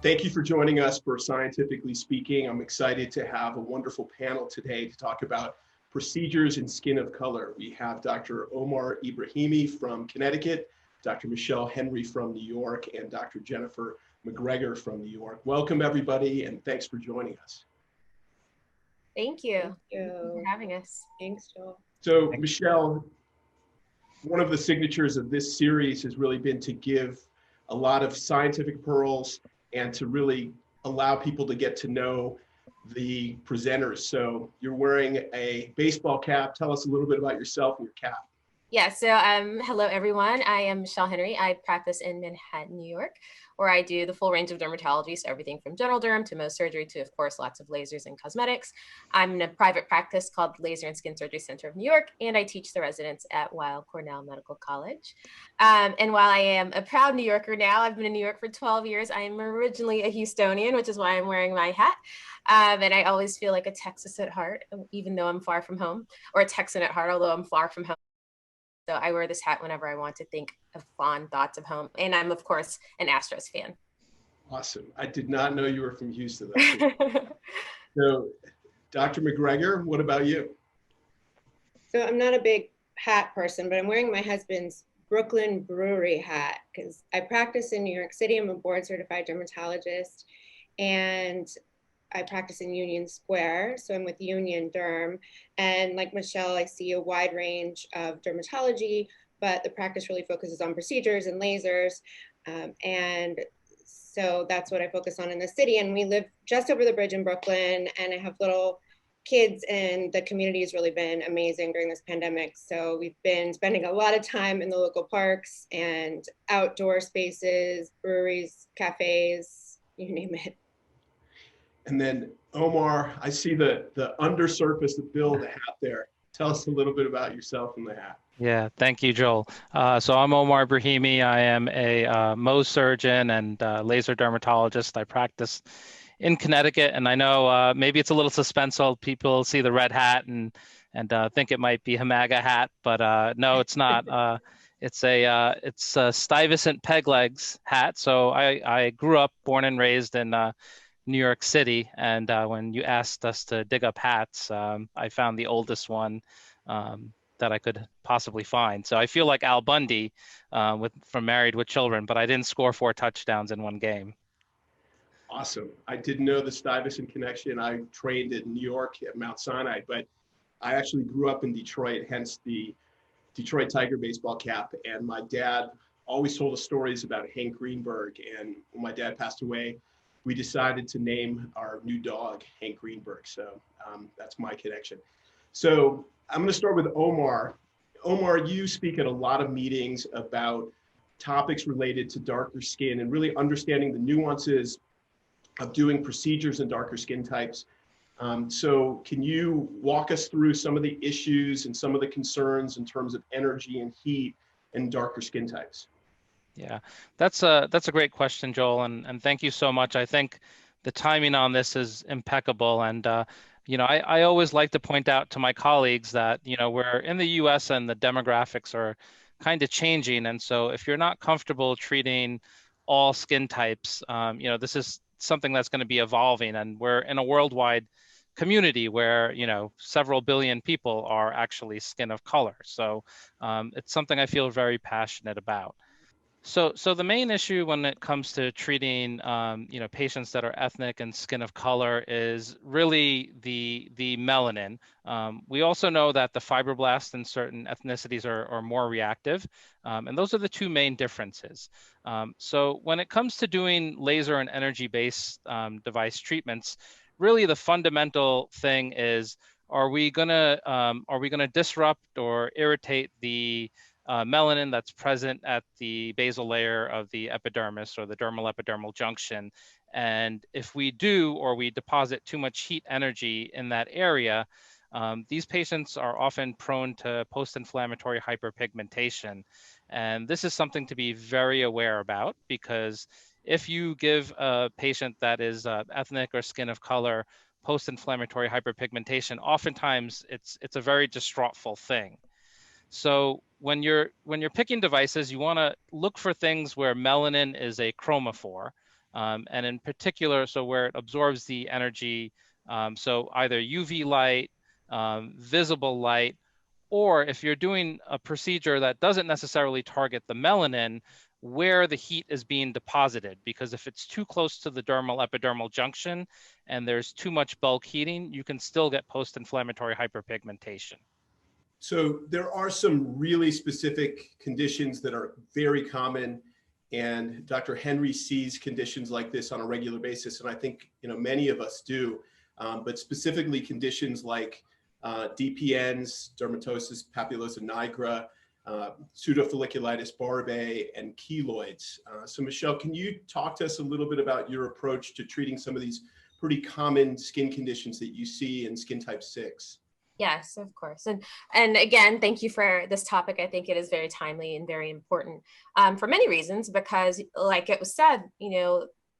Thank you for joining us for Scientifically Speaking. I'm excited to have a wonderful panel today to talk about procedures in skin of color. We have Dr. Omar Ibrahimi from Connecticut, Dr. Michelle Henry from New York, and Dr. Jennifer MacGregor from New York. Welcome, everybody, and thanks for joining us. Thank you. Thank you for having us. Thanks, Joel. So, Michelle, one of the signatures of this series has really been to give a lot of scientific pearls and to really allow people to get to know the presenters. So you're wearing a baseball cap. Tell us a little bit about yourself and your cap. Yeah, so hello everyone. I am Michelle Henry. I practice in Manhattan, New York, where I do the full range of dermatology, so everything from general derm to Mohs surgery to, of course, lots of lasers and cosmetics. I'm in a private practice called Laser and Skin Surgery Center of New York, and I teach the residents at Weill Cornell Medical College. And while I am a proud New Yorker now, I've been in New York for 12 years. I am originally a Houstonian, which is why I'm wearing my hat. And I always feel like a Texas at heart, even though I'm far from home, or a Texan at heart, although I'm far from home. So I wear this hat whenever I want to think of fond thoughts of home. And I'm, of course, an Astros fan. Awesome. I did not know you were from Houston. So, Dr. MacGregor, what about you? So I'm not a big hat person, but I'm wearing my husband's Brooklyn Brewery hat because I practice in New York City. I'm a board certified dermatologist, and I practice in Union Square, so I'm with Union Derm. And like Michelle, I see a wide range of dermatology, but the practice really focuses on procedures and lasers. And so that's what I focus on in the city. And we live just over the bridge in Brooklyn, and I have little kids, and the community has really been amazing during this pandemic. So we've been spending a lot of time in the local parks and outdoor spaces, breweries, cafes, you name it. And then Omar, I see the undersurface, the bill of the hat there. Tell us a little bit about yourself and the hat. Yeah, thank you, Joel. So I'm Omar Ibrahimi. I am a Mohs surgeon and laser dermatologist. I practice in Connecticut, and I know maybe it's a little suspenseful. People see the red hat and think it might be a MAGA hat, but no, it's not. It's a Stuyvesant peg legs hat. So I grew up, born and raised in New York City, and when you asked us to dig up hats, I found the oldest one that I could possibly find. So I feel like Al Bundy from Married with Children, but I didn't score 4 touchdowns in one game. Awesome. I didn't know the Stuyvesant connection. I trained in New York at Mount Sinai, but I actually grew up in Detroit, hence the Detroit Tiger baseball cap. And my dad always told us stories about Hank Greenberg. And when my dad passed away, we decided to name our new dog Hank Greenberg. So that's my connection. So I'm going to start with Omar. Omar, you speak at a lot of meetings about topics related to darker skin and really understanding the nuances of doing procedures in darker skin types. So can you walk us through some of the issues and some of the concerns in terms of energy and heat in darker skin types? Yeah, that's a great question, Joel, and thank you so much. I think the timing on this is impeccable, and I always like to point out to my colleagues that we're in the U.S. and the demographics are kind of changing, and so if you're not comfortable treating all skin types, this is something that's going to be evolving, and we're in a worldwide community where several billion people are actually skin of color. So it's something I feel very passionate about. So the main issue when it comes to treating, patients that are ethnic and skin of color is really the melanin. We also know that the fibroblasts in certain ethnicities are more reactive, and those are the 2 main differences. So when it comes to doing laser and energy-based device treatments, really the fundamental thing is, are we gonna disrupt or irritate the melanin that's present at the basal layer of the epidermis or the dermal epidermal junction? And if we do, or we deposit too much heat energy in that area, these patients are often prone to post-inflammatory hyperpigmentation. And this is something to be very aware about, because if you give a patient that is ethnic or skin of color post-inflammatory hyperpigmentation, oftentimes it's a very distraughtful thing. So when you're picking devices, you want to look for things where melanin is a chromophore. And in particular, so where it absorbs the energy, so either UV light, visible light, or if you're doing a procedure that doesn't necessarily target the melanin, where the heat is being deposited. Because if it's too close to the dermal epidermal junction and there's too much bulk heating, you can still get post-inflammatory hyperpigmentation. So there are some really specific conditions that are very common, and Dr. Henry sees conditions like this on a regular basis, and I think many of us do, but specifically conditions like DPNs, dermatosis papulosa nigra, pseudofolliculitis barbae, and keloids. So Michelle, can you talk to us a little bit about your approach to treating some of these pretty common skin conditions that you see in skin type 6? Yes, of course. And again, thank you for this topic. I think it is very timely and very important for many reasons, because like it was said,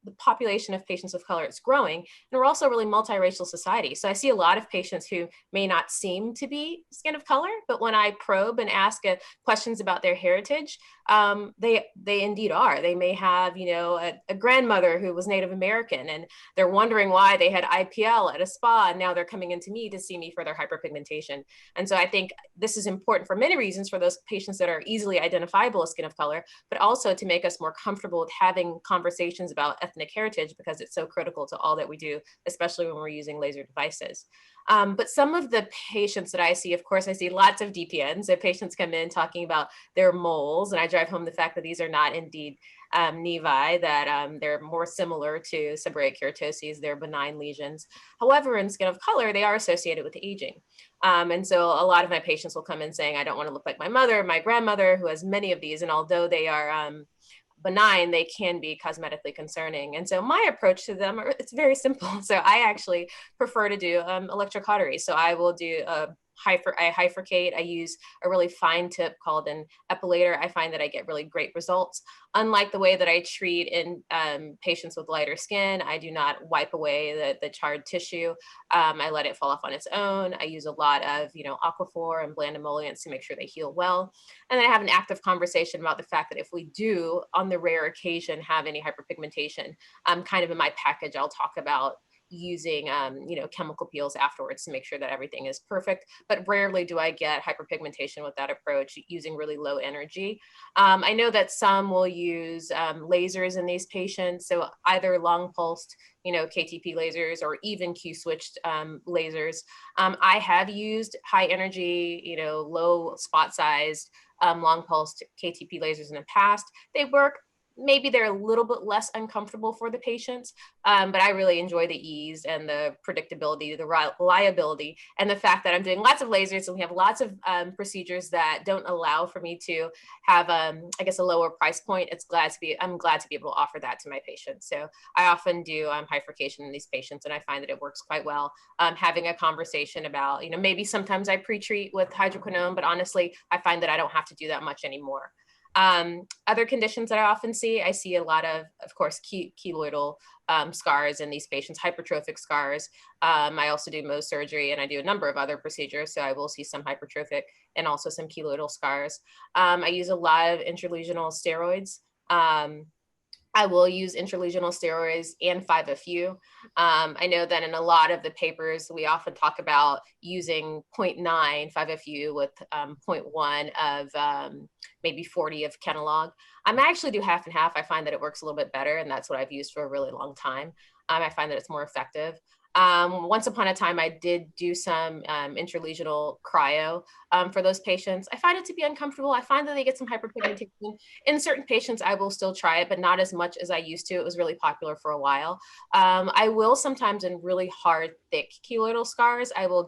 the population of patients of color is growing, and we're also a really multiracial society. So I see a lot of patients who may not seem to be skin of color, but when I probe and ask questions about their heritage, they indeed are. They may have, a grandmother who was Native American, and they're wondering why they had IPL at a spa, and now they're coming into me to see me for their hyperpigmentation. And so I think this is important for many reasons for those patients that are easily identifiable as skin of color, but also to make us more comfortable with having conversations about ethnic heritage, because it's so critical to all that we do, especially when we're using laser devices. But some of the patients that I see, of course, I see lots of DPNs. So patients come in talking about their moles, and I drive home the fact that these are not indeed nevi, that they're more similar to seborrheic keratoses. They're benign lesions. However, in skin of color, they are associated with aging. And so a lot of my patients will come in saying, I don't want to look like my mother, my grandmother, who has many of these. And although they are benign, they can be cosmetically concerning. And so my approach to them, it's very simple. So I actually prefer to do electrocautery. So I will do I hypercate. I use a really fine tip called an epilator. I find that I get really great results. Unlike the way that I treat in patients with lighter skin, I do not wipe away the charred tissue. I let it fall off on its own. I use a lot of, Aquaphor and bland emollients to make sure they heal well. And then I have an active conversation about the fact that if we do, on the rare occasion, have any hyperpigmentation, kind of in my package, I'll talk about using chemical peels afterwards to make sure that everything is perfect. But rarely do I get hyperpigmentation with that approach using really low energy. I know that some will use lasers in these patients, so either long pulsed KTP lasers or even Q switched lasers. I have used high energy, low spot sized long pulsed KTP lasers in the past. They work. Maybe they're a little bit less uncomfortable for the patients, but I really enjoy the ease and the predictability, the reliability, and the fact that I'm doing lots of lasers, and we have lots of procedures that don't allow for me to have, I guess, a lower price point. I'm glad to be able to offer that to my patients. So I often do hypercation in these patients, and I find that it works quite well. Having a conversation about, maybe sometimes I pre-treat with hydroquinone, but honestly, I find that I don't have to do that much anymore. Other conditions that I often see, I see a lot of course, keloidal scars in these patients, hypertrophic scars. I also do Mohs surgery, and I do a number of other procedures. So I will see some hypertrophic and also some keloidal scars. I use a lot of intralesional steroids. I will use intralesional steroids and 5-FU. I know that in a lot of the papers, we often talk about using 0.9 5-FU with 0.1 of maybe 40 of Kenalog. I actually do half and half. I find that it works a little bit better, and that's what I've used for a really long time. I find that it's more effective. Once upon a time, I did do some intralesional cryo for those patients. I find it to be uncomfortable. I find that they get some hyperpigmentation. In certain patients, I will still try it, but not as much as I used to. It was really popular for a while. I will sometimes, in really hard, thick keloidal scars, I will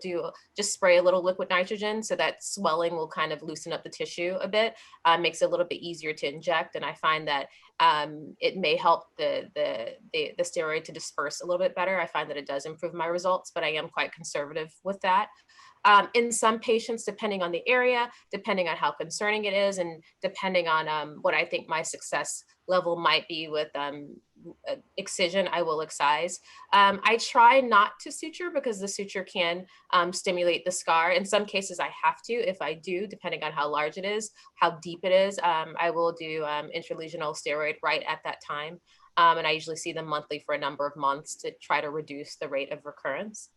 just spray a little liquid nitrogen so that swelling will kind of loosen up the tissue a bit, makes it a little bit easier to inject. And I find that it may help the steroid to disperse a little bit better. I find that it does improve my results, but I am quite conservative with that. In some patients, depending on the area, depending on how concerning it is, and depending on what I think my success level might be with excision, I will excise. I try not to suture because the suture can stimulate the scar. In some cases I have to. If I do, depending on how large it is, how deep it is, I will do intralesional steroid right at that time. And I usually see them monthly for a number of months to try to reduce the rate of recurrence.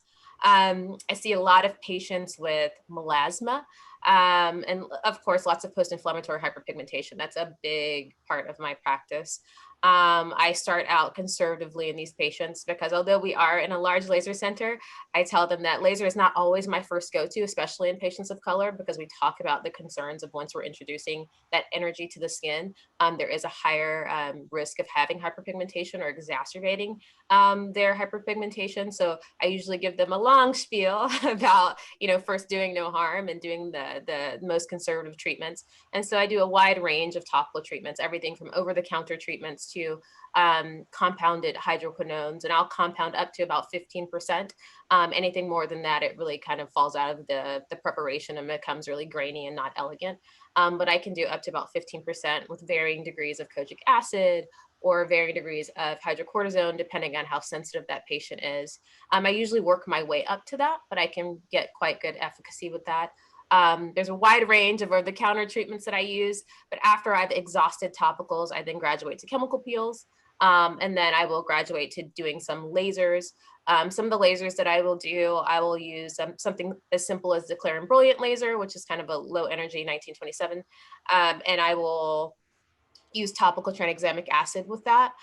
I see a lot of patients with melasma, and of course, lots of post-inflammatory hyperpigmentation. That's a big part of my practice. I start out conservatively in these patients because although we are in a large laser center, I tell them that laser is not always my first go-to, especially in patients of color, because we talk about the concerns of once we're introducing that energy to the skin, there is a higher risk of having hyperpigmentation or exacerbating their hyperpigmentation. So I usually give them a long spiel about, first doing no harm and doing the most conservative treatments. And so I do a wide range of topical treatments, everything from over-the-counter treatments to compounded hydroquinones, and I'll compound up to about 15%. Anything more than that, it really kind of falls out of the preparation and becomes really grainy and not elegant. But I can do up to about 15% with varying degrees of kojic acid or varying degrees of hydrocortisone, depending on how sensitive that patient is. I usually work my way up to that, but I can get quite good efficacy with that. There's a wide range of over-the-counter treatments that I use, but after I've exhausted topicals, I then graduate to chemical peels, and then I will graduate to doing some lasers. Some of the lasers that I will do, I will use something as simple as the Clarin Brilliant laser, which is kind of a low energy 1927, and I will use topical tranexamic acid with that.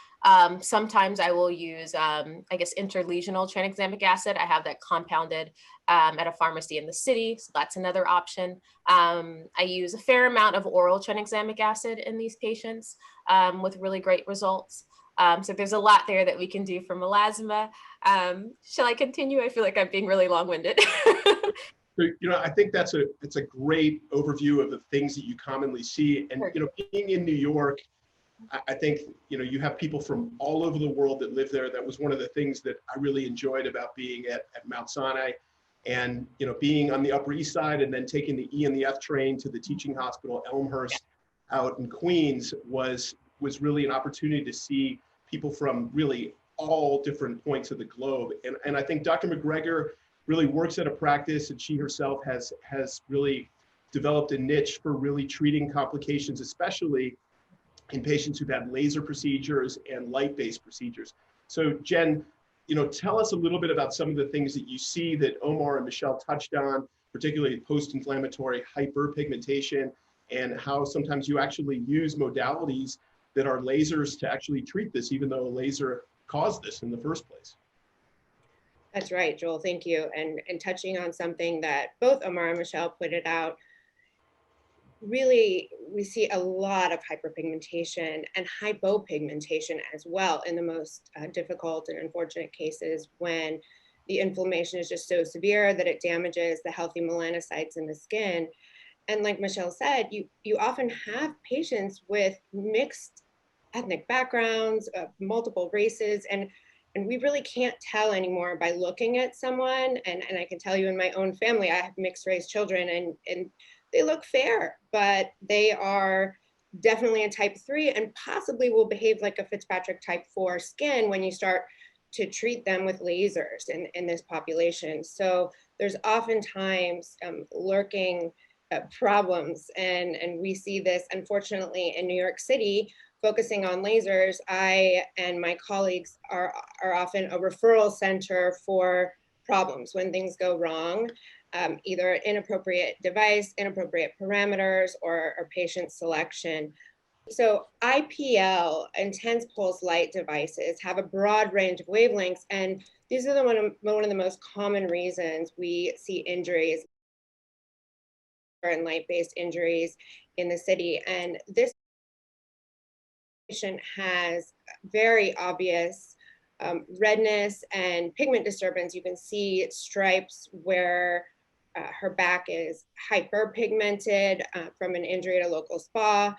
Sometimes I will use, interlesional tranexamic acid. I have that compounded at a pharmacy in the city, so that's another option. I use a fair amount of oral tranexamic acid in these patients with really great results. So there's a lot there that we can do for melasma. Shall I continue? I feel like I'm being really long-winded. I think it's a great overview of the things that you commonly see. And, being in New York, I think, you have people from all over the world that live there. That was one of the things that I really enjoyed about being at Mount Sinai. And, being on the Upper East Side and then taking the E and the F train to the teaching hospital, Elmhurst, out in Queens was really an opportunity to see people from really all different points of the globe. And I think Dr. MacGregor really works at a practice, and she herself has really developed a niche for really treating complications, especially in patients who've had laser procedures and light-based procedures. So Jen, tell us a little bit about some of the things that you see that Omar and Michelle touched on, particularly post-inflammatory hyperpigmentation, and how sometimes you actually use modalities that are lasers to actually treat this, even though a laser caused this in the first place. That's right, Joel, thank you. And touching on something that both Omar and Michelle pointed out, really, we see a lot of hyperpigmentation and hypopigmentation as well in the most difficult and unfortunate cases when the inflammation is just so severe that it damages the healthy melanocytes in the skin. And like Michelle said, you often have patients with mixed ethnic backgrounds, multiple races, and we really can't tell anymore by looking at someone. And I can tell you in my own family, I have mixed race children, and they look fair, but they are definitely a type 3 and possibly will behave like a Fitzpatrick type 4 skin when you start to treat them with lasers in this population. So there's oftentimes lurking problems, and we see this unfortunately in New York City. Focusing on lasers, I and my colleagues are often a referral center for problems when things go wrong, either inappropriate device, inappropriate parameters, or patient selection. So IPL, intense pulse light devices, have a broad range of wavelengths, and these are one of the most common reasons we see injuries and light-based injuries in the city. And this patient has very obvious redness and pigment disturbance. You can see stripes where her back is hyperpigmented from an injury at a local spa,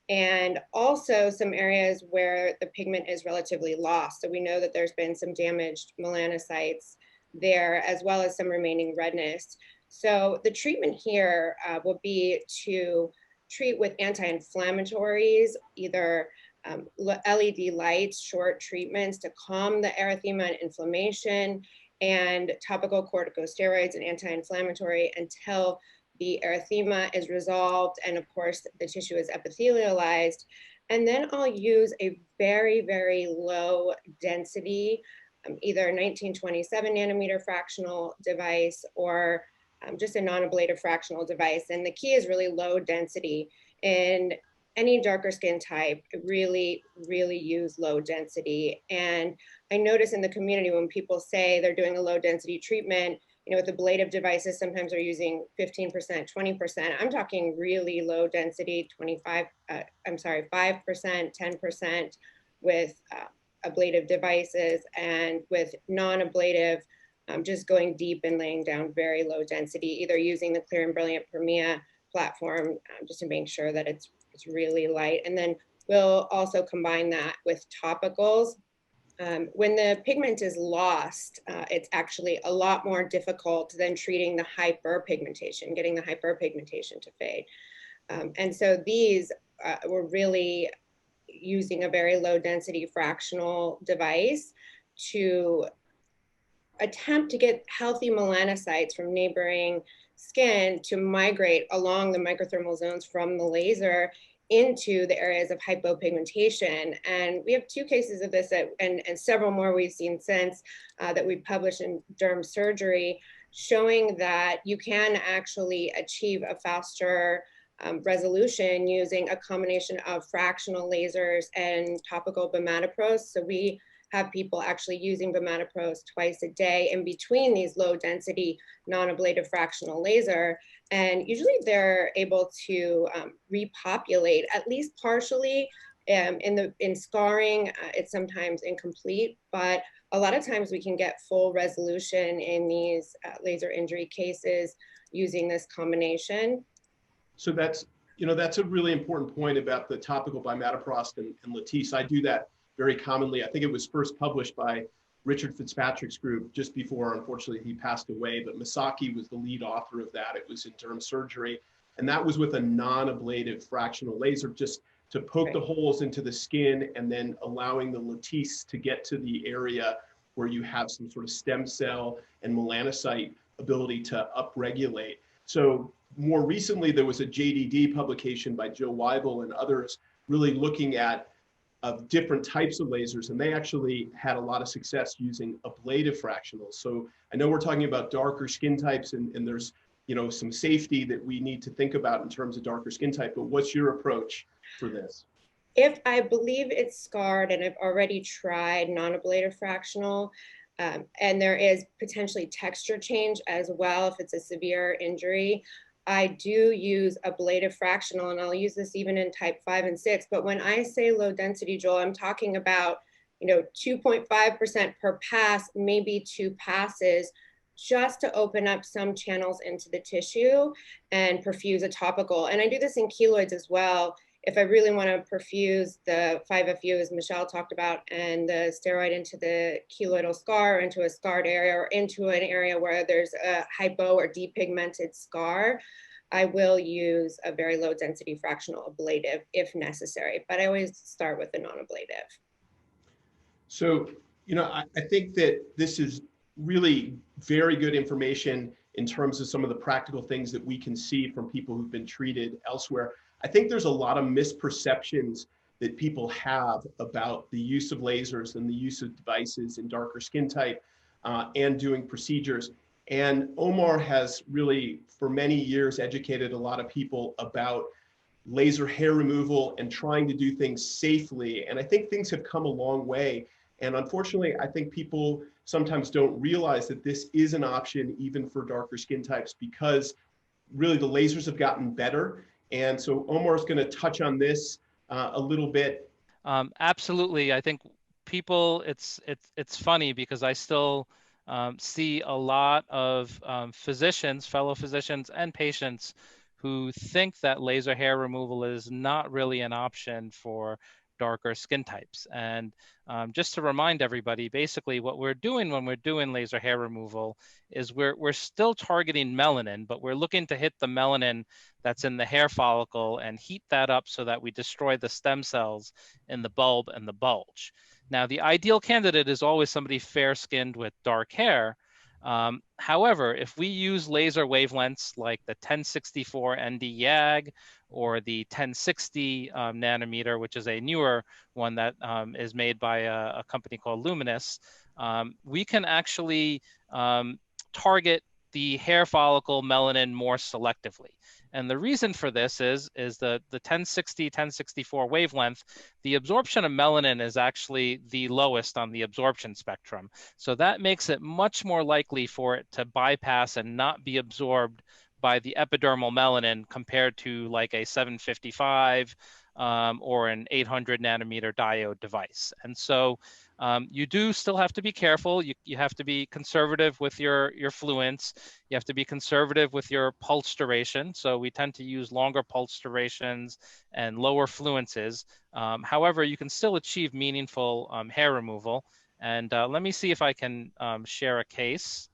and also some areas where the pigment is relatively lost. So we know that there's been some damaged melanocytes there, as well as some remaining redness. So the treatment here will be to treat with anti-inflammatories, either LED lights, short treatments to calm the erythema and inflammation, and topical corticosteroids and anti-inflammatory until the erythema is resolved and of course the tissue is epithelialized. And then I'll use a very, very low density, either 1927 nanometer fractional device or just a non-ablative fractional device. And the key is really low density. And any darker skin type, really, really use low density. And I notice in the community when people say they're doing a low density treatment, you know, with ablative devices, sometimes they're using 15%, 20%. I'm talking really low density, 5%, 10% with ablative devices, and with non-ablative, just going deep and laying down very low density, either using the Clear and Brilliant Premia platform just to make sure that it's really light. And then we'll also combine that with topicals. When the pigment is lost, it's actually a lot more difficult than treating the hyperpigmentation, getting the hyperpigmentation to fade. And so these we're really using a very low density fractional device to attempt to get healthy melanocytes from neighboring skin to migrate along the microthermal zones from the laser into the areas of hypopigmentation. And we have 2 cases of this and several more we've seen since that we've published in Derm Surgery, showing that you can actually achieve a faster resolution using a combination of fractional lasers and topical bimatoprost. So we have people actually using bimatoprost twice a day in between these low density non-ablative fractional laser. And usually they're able to repopulate at least partially. In scarring, it's sometimes incomplete, but a lot of times we can get full resolution in these laser injury cases using this combination. So that's a really important point about the topical bimatoprost and Latisse. I do that very commonly. I think it was first published by Richard Fitzpatrick's group just before, unfortunately, he passed away, but Misaki was the lead author of that. It was in Derm Surgery, and that was with a non-ablative fractional laser, just to poke the holes into the skin and then allowing the Latisse to get to the area where you have some sort of stem cell and melanocyte ability to upregulate. So more recently, there was a JDD publication by Joe Weibel and others really looking at different types of lasers, and they actually had a lot of success using ablative fractionals. So I know we're talking about darker skin types, and there's some safety that we need to think about in terms of darker skin type, but what's your approach for this? If I believe it's scarred and I've already tried non-ablative fractional, and there is potentially texture change as well if it's a severe injury, I do use ablative fractional, and I'll use this even in type 5 and 6. But when I say low density, Joel, I'm talking about 2.5% per pass, maybe 2 passes, just to open up some channels into the tissue and perfuse a topical. And I do this in keloids as well. If I really want to perfuse the 5-FU, as Michelle talked about, and the steroid into the keloidal scar, into a scarred area, or into an area where there's a hypo or depigmented scar, I will use a very low density fractional ablative if necessary, but I always start with a non-ablative. So, I think that this is really very good information in terms of some of the practical things that we can see from people who've been treated elsewhere. I think there's a lot of misperceptions that people have about the use of lasers and the use of devices in darker skin type and doing procedures. And Omar has really, for many years, educated a lot of people about laser hair removal and trying to do things safely. And I think things have come a long way. And unfortunately, I think people sometimes don't realize that this is an option even for darker skin types, because really the lasers have gotten better. And so Omar is going to touch on this a little bit. Absolutely. I think people, it's funny because I still see a lot of physicians, fellow physicians and patients who think that laser hair removal is not really an option for darker skin types. And just to remind everybody, basically what we're doing when we're doing laser hair removal is we're still targeting melanin, but we're looking to hit the melanin that's in the hair follicle and heat that up so that we destroy the stem cells in the bulb and the bulge. Now, the ideal candidate is always somebody fair-skinned with dark hair. However, if we use laser wavelengths like the 1064 ND YAG or the 1060 nanometer, which is a newer one that is made by a company called Luminous, we can actually target the hair follicle melanin more selectively. And the reason for this is the 1060, 1064 wavelength, the absorption of melanin is actually the lowest on the absorption spectrum. So that makes it much more likely for it to bypass and not be absorbed by the epidermal melanin compared to like a 755 or an 800 nanometer diode device. And so you do still have to be careful. You have to be conservative with your fluence. You have to be conservative with your pulse duration. So we tend to use longer pulse durations and lower fluences. However, you can still achieve meaningful hair removal. And let me see if I can share a case.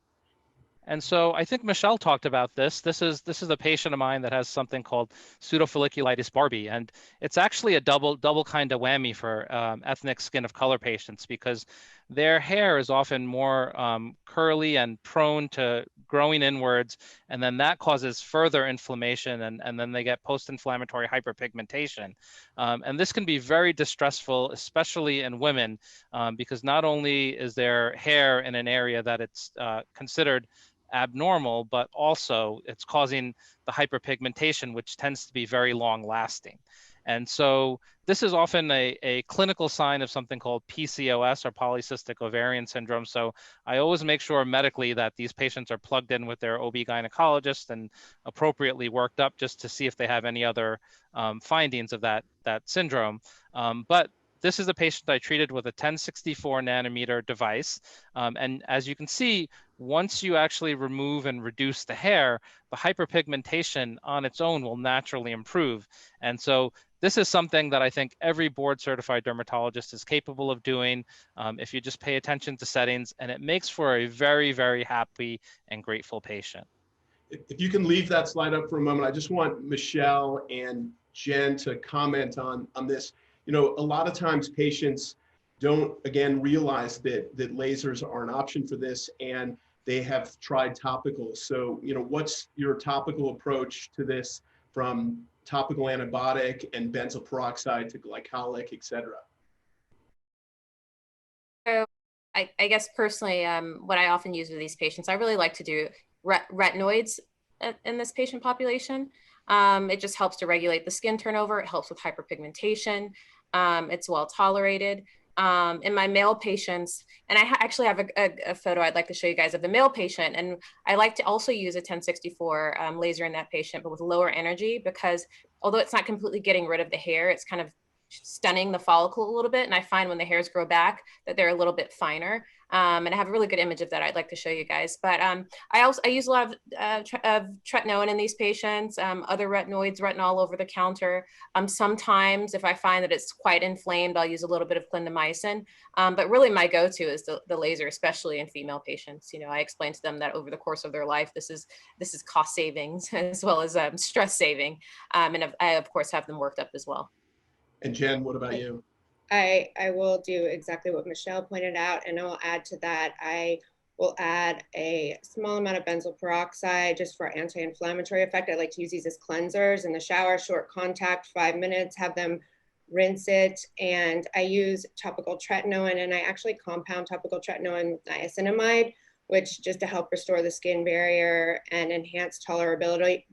And so I think Michelle talked about this. This is a patient of mine that has something called pseudofolliculitis barbae, and it's actually a double kind of whammy for ethnic skin of color patients because their hair is often more curly and prone to growing inwards, and then that causes further inflammation, and then they get post-inflammatory hyperpigmentation. And this can be very distressful, especially in women, because not only is their hair in an area that it's considered abnormal, but also it's causing the hyperpigmentation, which tends to be very long lasting. And so this is often a clinical sign of something called PCOS or polycystic ovarian syndrome. So I always make sure medically that these patients are plugged in with their OB gynecologist and appropriately worked up just to see if they have any other findings of that syndrome. But this is a patient I treated with a 1064 nanometer device. And as you can see, once you actually remove and reduce the hair, the hyperpigmentation on its own will naturally improve. And so this is something that I think every board certified dermatologist is capable of doing if you just pay attention to settings, and it makes for a very, very happy and grateful patient. If you can leave that slide up for a moment, I just want Michelle and Jen to comment on this. You know, a lot of times patients don't, again, realize that lasers are an option for this, and they have tried topicals. So, you know, what's your topical approach to this, from topical antibiotic and benzoyl peroxide to glycolic, et cetera? So I guess personally, what I often use with these patients, I really like to do retinoids in this patient population. It just helps to regulate the skin turnover. It helps with hyperpigmentation. It's well tolerated. In my male patients, and I actually have a photo I'd like to show you guys of the male patient, and I like to also use a 1064 laser in that patient, but with lower energy, because although it's not completely getting rid of the hair, it's kind of stunning the follicle a little bit. And I find when the hairs grow back that they're a little bit finer. And I have a really good image of that I'd like to show you guys. But I use a lot of tretinoin in these patients, other retinoids, retinol over the counter. Sometimes if I find that it's quite inflamed, I'll use a little bit of clindamycin. But really my go-to is the laser, especially in female patients. You know, I explain to them that over the course of their life, this is cost savings as well as stress saving. And I, of course, have them worked up as well. And Jen, what about you? I will do exactly what Michelle pointed out, and I will add to that. I will add a small amount of benzoyl peroxide just for anti-inflammatory effect. I like to use these as cleansers in the shower, short contact, 5 minutes, have them rinse it. And I use topical tretinoin, and I actually compound topical tretinoin with niacinamide, which just to help restore the skin barrier and enhance tolerability.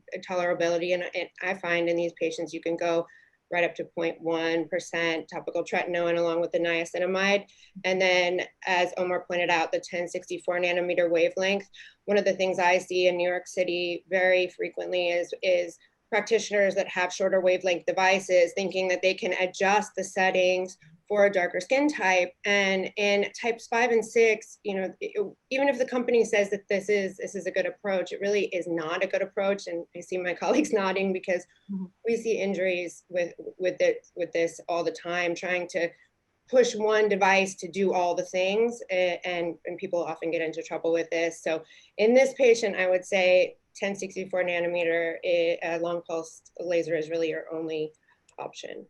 And I find in these patients, you can go right up to 0.1% topical tretinoin along with the niacinamide. And then, as Omar pointed out, the 1064 nanometer wavelength. One of the things I see in New York City very frequently is practitioners that have shorter wavelength devices thinking that they can adjust the settings for a darker skin type. And in types 5 and 6, you know, even if the company says that this is a good approach, it really is not a good approach. And I see my colleagues nodding, because we see injuries with this all the time, trying to push one device to do all the things, and people often get into trouble with this. So in this patient, I would say 1064 nanometer long pulse laser is really your only option.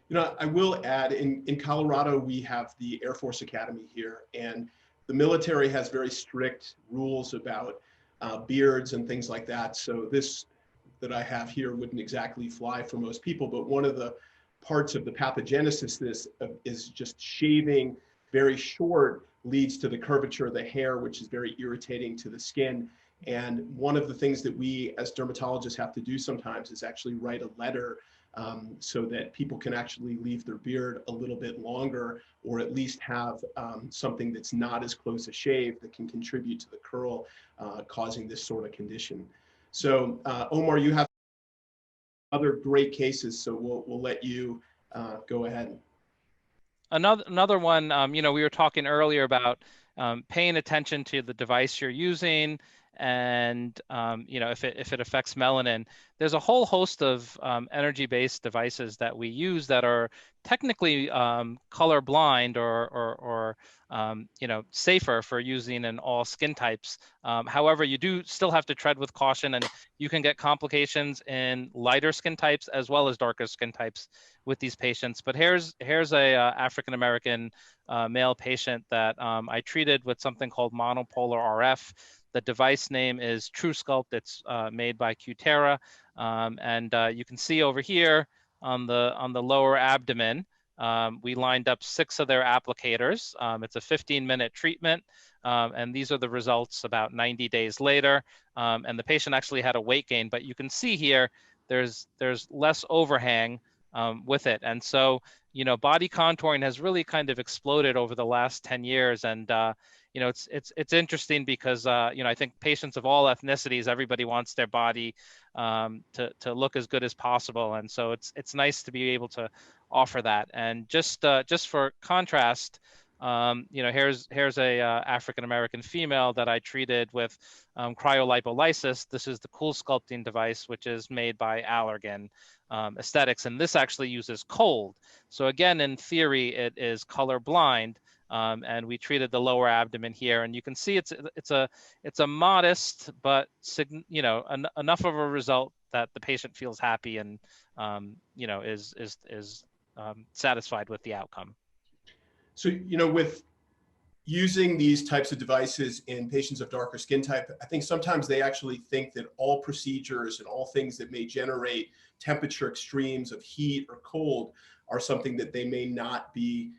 You know, I will add, in Colorado, we have the Air Force Academy here, and the military has very strict rules about beards and things like that. So this that I have here wouldn't exactly fly for most people, but one of the parts of the pathogenesis is just shaving very short leads to the curvature of the hair, which is very irritating to the skin. And one of the things that we as dermatologists have to do sometimes is actually write a letter so that people can actually leave their beard a little bit longer, or at least have something that's not as close a shave that can contribute to the curl causing this sort of condition. So Omar, you have other great cases, so we'll let you go ahead. Another one, you know, we were talking earlier about paying attention to the device you're using, and you know, if it affects melanin. There's a whole host of energy-based devices that we use that are technically color blind or you know, safer for using in all skin types. However, you do still have to tread with caution, and you can get complications in lighter skin types as well as darker skin types with these patients. But here's a African American male patient that I treated with something called monopolar RF. The device name is TrueSculpt. It's made by Cutera, and you can see over here on the lower abdomen, we lined up 6 of their applicators. It's a 15-minute treatment, and these are the results about 90 days later. And the patient actually had a weight gain, but you can see here there's less overhang with it. And so, you know, body contouring has really kind of exploded over the last 10 years. And you know, it's interesting because you know, I think patients of all ethnicities, everybody wants their body to look as good as possible, and so it's nice to be able to offer that. And just for contrast, you know, here's a African American female that I treated with cryolipolysis. This is the Cool Sculpting device, which is made by Allergan Aesthetics, and this actually uses cold. So again, in theory, it is color blind. And we treated the lower abdomen here, and you can see it's a modest but you know, enough of a result that the patient feels happy and you know, is satisfied with the outcome. So, you know, with using these types of devices in patients of darker skin type, I think sometimes they actually think that all procedures and all things that may generate temperature extremes of heat or cold are something that they may not be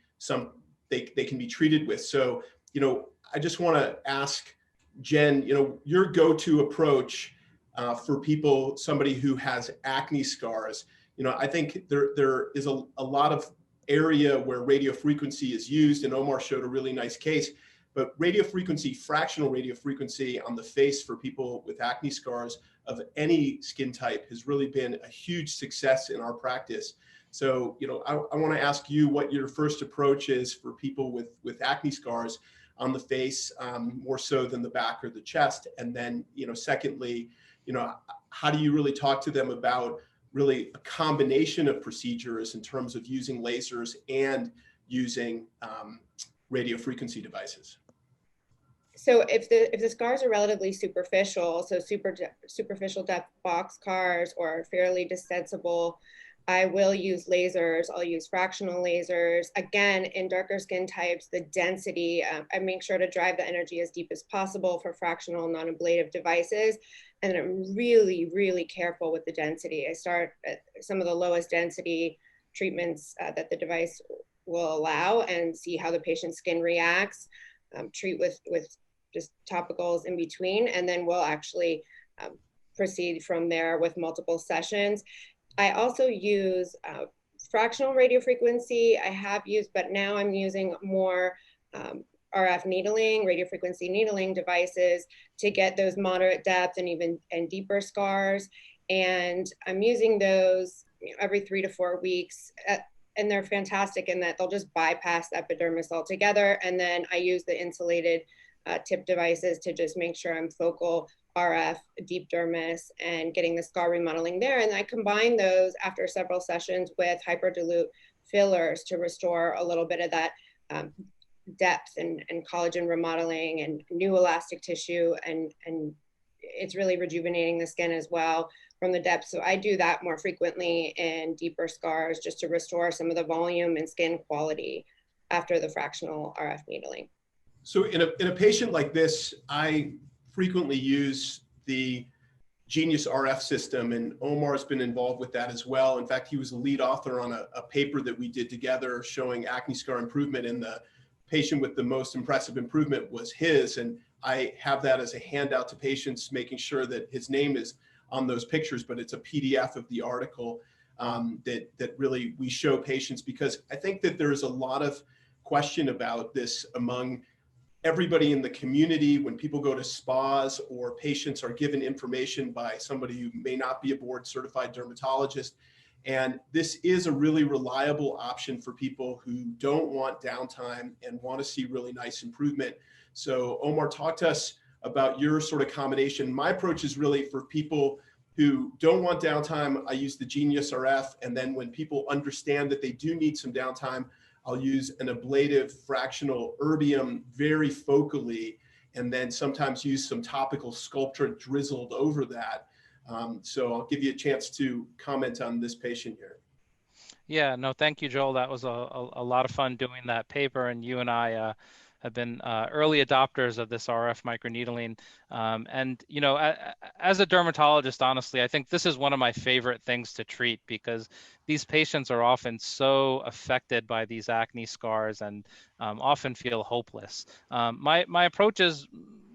they can be treated with. So, you know, I just want to ask Jen, you know, your go-to approach for people, somebody who has acne scars. You know, I think there is a lot of area where radiofrequency is used, and Omar showed a really nice case, but radiofrequency, fractional radiofrequency on the face for people with acne scars of any skin type has really been a huge success in our practice. So, you know, I want to ask you what your first approach is for people with acne scars on the face, more so than the back or the chest. And then, you know, secondly, you know, how do you really talk to them about really a combination of procedures in terms of using lasers and using radiofrequency devices? So if the scars are relatively superficial, so superficial depth box scars or fairly desensible, I will use lasers. I'll use fractional lasers. Again, in darker skin types, the density, I make sure to drive the energy as deep as possible for fractional non-ablative devices. And I'm really, really careful with the density. I start at some of the lowest density treatments that the device will allow and see how the patient's skin reacts, treat with just topicals in between, and then we'll actually proceed from there with multiple sessions. I also use fractional radiofrequency. I have used, but now I'm using more RF needling, radiofrequency needling devices to get those moderate depth and deeper scars. And I'm using those every 3 to 4 weeks. and they're fantastic in that they'll just bypass the epidermis altogether. And then I use the insulated tip devices to just make sure I'm focal RF, deep dermis, and getting the scar remodeling there. And I combine those after several sessions with hyperdilute fillers to restore a little bit of that depth and collagen remodeling and new elastic tissue. And it's really rejuvenating the skin as well from the depth. So I do that more frequently in deeper scars just to restore some of the volume and skin quality after the fractional RF needling. So in a patient like this, I frequently use the Genius RF system, and Omar's been involved with that as well. In fact, he was the lead author on a paper that we did together showing acne scar improvement, and the patient with the most impressive improvement was his. And I have that as a handout to patients, making sure that his name is on those pictures, but it's a PDF of the article that really we show patients, because I think that there's a lot of question about this among everybody in the community when people go to spas or patients are given information by somebody who may not be a board certified dermatologist. And this is a really reliable option for people who don't want downtime and want to see really nice improvement. So Omar, talk to us about your sort of combination. My approach is really for people who don't want downtime. I use the Genius RF. And then when people understand that they do need some downtime, I'll use an ablative fractional erbium very focally, and then sometimes use some topical Sculptra drizzled over that. So I'll give you a chance to comment on this patient here. Yeah, no, thank you, Joel. That was a lot of fun doing that paper, and you and I have been early adopters of this RF microneedling. And, you know, as a dermatologist, honestly, I think this is one of my favorite things to treat, because these patients are often so affected by these acne scars and often feel hopeless. My approach is,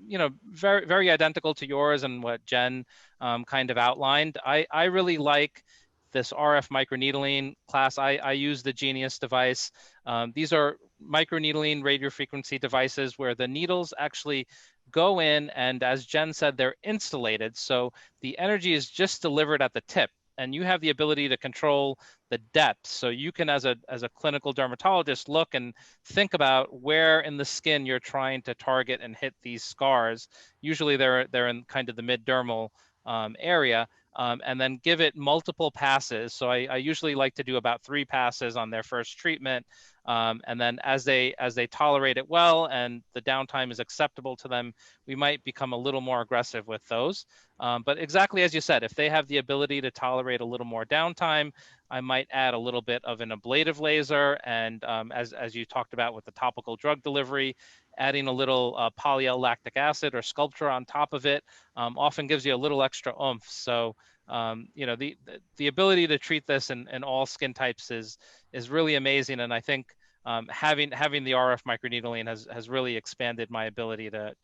you know, very identical to yours and what Jen kind of outlined. I really like this RF microneedling class. I use the Genius device. These are microneedling radiofrequency devices where the needles actually go in, and as Jen said, they're insulated. So the energy is just delivered at the tip, and you have the ability to control the depth. So you can, as a clinical dermatologist, look and think about where in the skin you're trying to target and hit these scars. Usually they're in kind of the mid-dermal area. And then give it multiple passes. So I usually like to do about 3 passes on their first treatment. And then as they tolerate it well and the downtime is acceptable to them, we might become a little more aggressive with those. But exactly as you said, if they have the ability to tolerate a little more downtime, I might add a little bit of an ablative laser. And as you talked about with the topical drug delivery, adding a little polyl-lactic acid or Sculptra on top of it often gives you a little extra oomph. So, you know, the ability to treat this in all skin types is really amazing. And I think having the RF microneedling has really expanded my ability to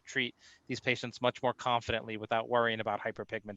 treat these patients much more confidently without worrying about hyperpigmentation.